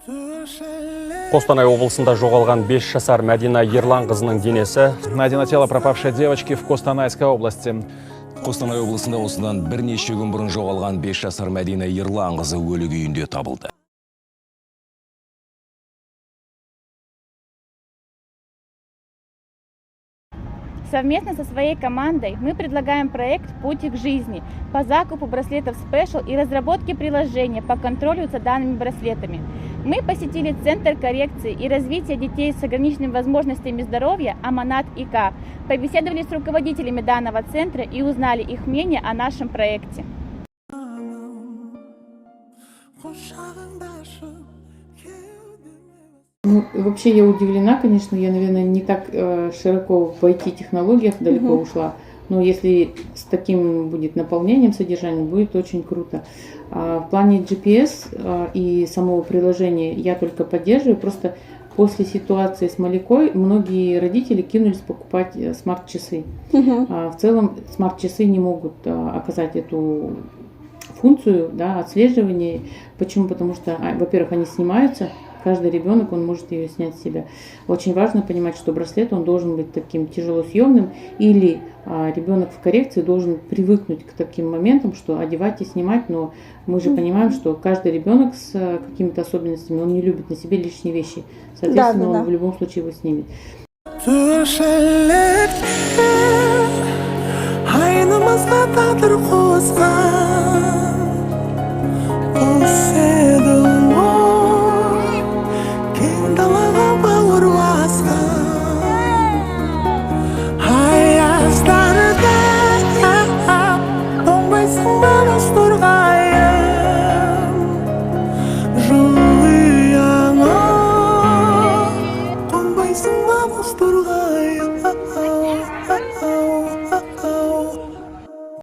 Костанай облысында жоғалған 5 жасар Мәдина Ерлан қызының денесі. Найдено тело пропавшей девочки в Костанайской области. Костанай облысында осыдан бірнеше күн бұрын жоғалған 5 жасар Мәдина Ерлан қызы өлі күйінде табылды. Совместно со своей командой мы предлагаем проект «Путь к жизни» по закупу браслетов Special и разработке приложения по контролю за данными браслетами. Мы посетили Центр коррекции и развития детей с ограниченными возможностями здоровья Аманат ИК, побеседовали с руководителями данного центра и узнали их мнение о нашем проекте. Ну, вообще я удивлена, конечно, я, наверное, не так широко в IT-технологиях далеко ушла, но если с таким будет наполнением содержанием, будет очень круто. В плане GPS и самого приложения я только поддерживаю, просто после ситуации с Маликой многие родители кинулись покупать смарт-часы. В целом смарт-часы не могут оказать эту функцию, да, отслеживания. Почему? Потому что, во-первых, они снимаются. Каждый ребенок, он может ее снять с себя. Очень важно понимать, что браслет, он должен быть таким тяжелосъемным, или ребенок в коррекции должен привыкнуть к таким моментам, что одевать и снимать, но мы же понимаем, что каждый ребенок с какими-то особенностями, он не любит на себе лишние вещи. Соответственно, он в любом случае его снимет.